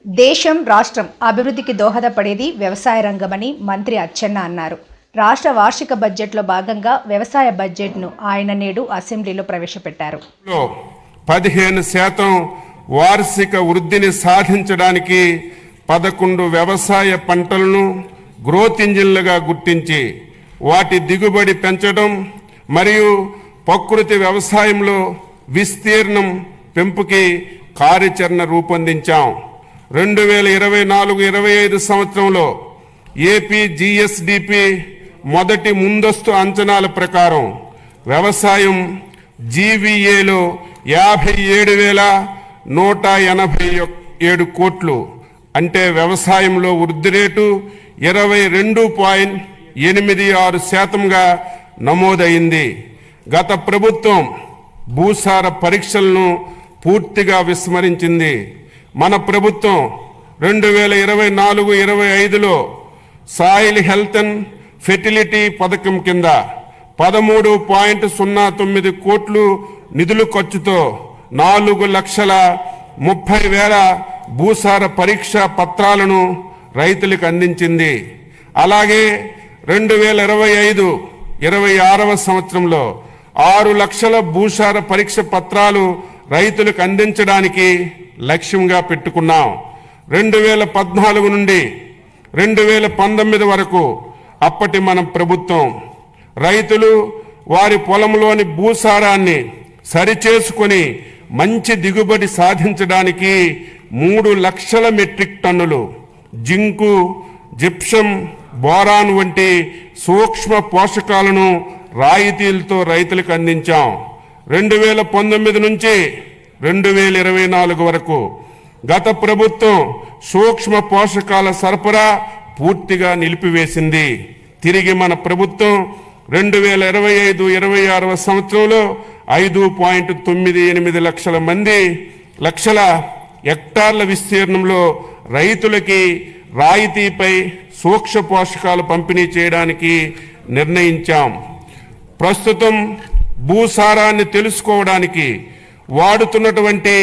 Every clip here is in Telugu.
దేశం రాష్ట్రం అభివృద్ధికి దోహదపడేది వ్యవసాయ రంగమని మంత్రి అచ్చెన్న అన్నారు. రాష్ట్ర వార్షిక బడ్జెట్లో భాగంగా వ్యవసాయ బడ్జెట్ను ఆయన నేడు అసెంబ్లీలో ప్రవేశపెట్టారు. 15% వార్షిక వృద్ధిని సాధించడానికి 11 వ్యవసాయ పంటలను గ్రోత్ ఇంజిన్లుగా గుర్తించి వాటి దిగుబడి పెంచడం మరియు ప్రకృతి వ్యవసాయంలో విస్తీర్ణం పెంపుకి కార్యాచరణ రూపొందించాం. 2024-25 సంవత్సరంలో ఏపీ జీఎస్డిపి మొదటి ముందస్తు అంచనాల ప్రకారం వ్యవసాయం జీవీఏలో 57,187 కోట్లు, అంటే వ్యవసాయంలో వృద్ధి రేటు 22.86%గా నమోదైంది. గత ప్రభుత్వం భూసార పరీక్షలను పూర్తిగా విస్మరించింది. మన ప్రభుత్వం 2024-25లో సాయిల్ హెల్త్ అండ్ ఫెర్టిలిటీ పథకం కింద 13.09 కోట్లు నిధుల ఖర్చుతో 4,30,000 భూసార పరీక్ష పత్రాలను రైతులకు అందించింది. అలాగే 2025-26వ సంవత్సరంలో 6 లక్షల భూసార పరీక్ష పత్రాలు రైతులకు అందించడానికి లక్ష్యంగా పెట్టుకున్నాం. 2014 నుండి 2019 వరకు అప్పటి మన ప్రభుత్వం రైతులు వారి పొలంలోని భూసారాన్ని సరిచేసుకొని మంచి దిగుబడి సాధించడానికి 3 లక్షల మెట్రిక్ టన్నులు జింకు, జిప్సం, బోరాన్ వంటి సూక్ష్మ పోషకాలను రాయితీలతో రైతులకు అందించాం. 2019 నుంచి 2024 వరకు గత ప్రభుత్వం సూక్ష్మ పోషకాల సరఫరా పూర్తిగా నిలిపివేసింది. తిరిగి మన ప్రభుత్వం 2025-26వ సంవత్సరంలో 5.98 లక్షల హెక్టార్ల విస్తీర్ణంలో రైతులకి రాయితీపై సూక్ష్మ పోషకాలు పంపిణీ చేయడానికి నిర్ణయించాం. ప్రస్తుతం భూసారాన్ని తెలుసుకోవడానికి వాడుతున్నటువంటి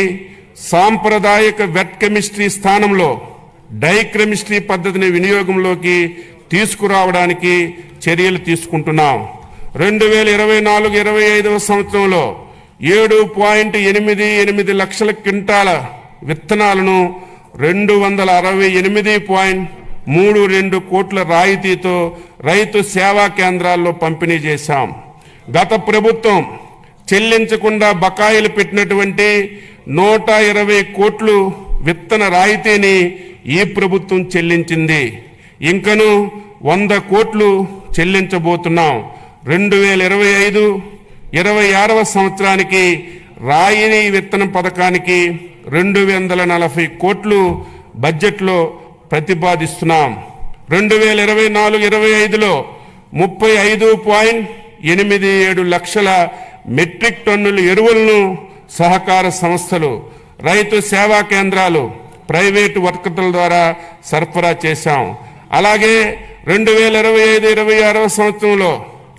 సాంప్రదాయక వెట్ కెమిస్ట్రీ స్థానంలో డైకెమిస్ట్రీ పద్ధతిని వినియోగంలోకి తీసుకురావడానికి చర్యలు తీసుకుంటున్నాం. 2024-25వ సంవత్సరంలో 7.88 లక్షల క్వింటాల విత్తనాలను 268.32 కోట్ల రాయితీతో రైతు సేవా కేంద్రాల్లో పంపిణీ చేశాం. గత ప్రభుత్వం చెల్లించకుండా బకాయిలు పెట్టినటువంటి 120 కోట్లు విత్తన రాయితీని ఈ ప్రభుత్వం చెల్లించింది. ఇంకను 100 కోట్లు చెల్లించబోతున్నాం. 2025-26వ సంవత్సరానికి రాయితీ విత్తనం పథకానికి 240 కోట్లు బడ్జెట్లో ప్రతిపాదిస్తున్నాం. 2024-25లో 35.87 లక్షల మెట్రిక్ టన్నుల ఎరువులను సహకార సంస్థలు, రైతు సేవా కేంద్రాలు, ప్రైవేటు వర్కర్ల ద్వారా సరఫరా చేశాం. అలాగే 2025-26వ సంవత్సరంలో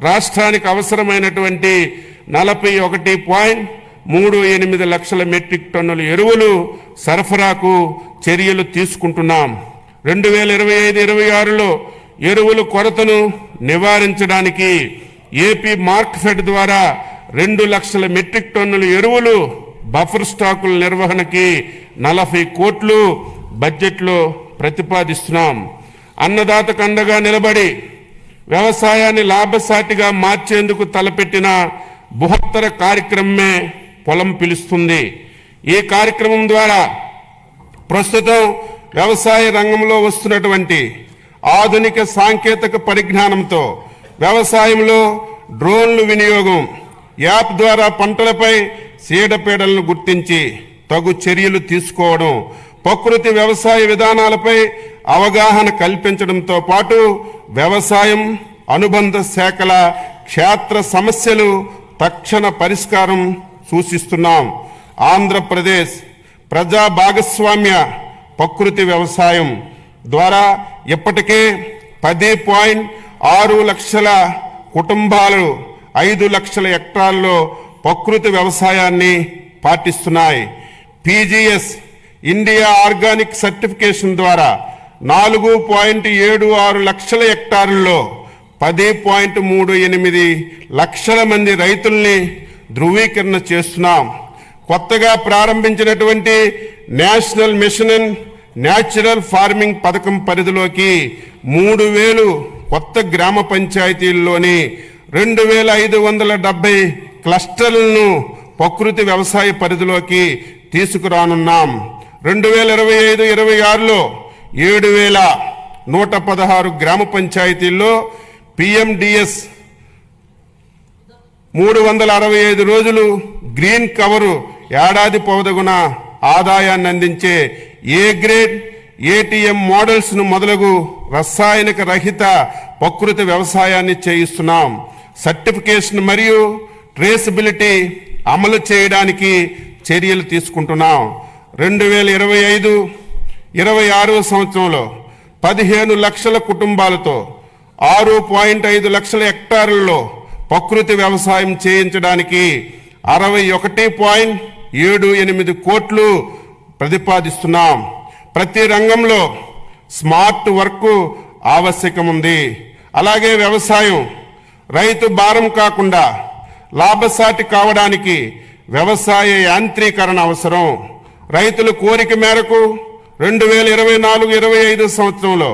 రాష్ట్రానికి అవసరమైనటువంటి 41.38 లక్షల మెట్రిక్ టన్నుల ఎరువులు సరఫరాకు చర్యలు తీసుకుంటున్నాం. 2025-26లో ఎరువుల కొరతను నివారించడానికి ఏపీ మార్క్ఫెడ్ ద్వారా 2 లక్షల మెట్రిక్ టన్నుల ఎరువులు బఫర్ స్టాకుల నిర్వహణకి 40 కోట్లు బడ్జెట్లో ప్రతిపాదిస్తున్నాం. అన్నదాతకు అండగా నిలబడి వ్యవసాయాన్ని లాభసాటిగా మార్చేందుకు తలపెట్టిన బృహత్తర కార్యక్రమమే పొలం పిలుస్తుంది. ఈ కార్యక్రమం ద్వారా ప్రస్తుతం వ్యవసాయ రంగంలో వస్తున్నటువంటి ఆధునిక సాంకేతిక పరిజ్ఞానంతో వ్యవసాయంలో డ్రోన్లు వినియోగం, యాప్ ద్వారా పంటలపై చీడపీడలను గుర్తించి తగు చర్యలు తీసుకోవడం, ప్రకృతి వ్యవసాయ విధానాలపై అవగాహన కల్పించడంతో పాటు వ్యవసాయం అనుబంధ శాఖల క్షేత్ర సమస్యలు తక్షణ పరిష్కారం సూచిస్తున్నాం. ఆంధ్రప్రదేశ్ ప్రజా భాగస్వామ్య ప్రకృతి వ్యవసాయం ద్వారా ఇప్పటికే 10.6 లక్షల కుటుంబాలు 5 లక్షల హెక్టార్లలో ప్రకృతి వ్యవసాయాన్ని పాటిస్తున్నాయి. పీజీఎస్ ఇండియా ఆర్గానిక్ సర్టిఫికేషన్ ద్వారా 4.76 లక్షల హెక్టార్లలో 10.38 లక్షల మంది రైతుల్ని ధృవీకరణ చేస్తున్నాం. కొత్తగా ప్రారంభించినటువంటి national mission in natural farming పథకం పరిధిలోకి 3,000 కొత్త గ్రామ పంచాయతీల్లోని 2,570 క్లస్టర్లను ప్రకృతి వ్యవసాయ పరిధిలోకి తీసుకురానున్నాం. 2025-26లో 7,116 గ్రామ పంచాయతీల్లో PMDS 365 రోజులు గ్రీన్ కవరు ఏడాది పొడవునా ఆదాయాన్ని అందించే ఏ గ్రేడ్ ATM మోడల్స్ను మొదలగు రసాయనిక రహిత ప్రకృతి వ్యవసాయాన్ని చేయిస్తున్నాం. సర్టిఫికేషన్ మరియు ట్రేసబిలిటీ అమలు చేయడానికి చర్యలు తీసుకుంటున్నాం. 2025-26 సంవత్సరంలో 15 లక్షల కుటుంబాలతో 6.5 లక్షల హెక్టార్లలో ప్రకృతి వ్యవసాయం చేయించడానికి 61.78 కోట్లు ప్రతిపాదిస్తున్నాం. ప్రతి రంగంలో స్మార్ట్ వర్క్ ఆవశ్యకం ఉంది. అలాగే వ్యవసాయం రైతు భారం కాకుండా లాభసాటి కావడానికి వ్యవసాయ యాంత్రీకరణ అవసరం. రైతుల కోరిక మేరకు 2024-25 సంవత్సరంలో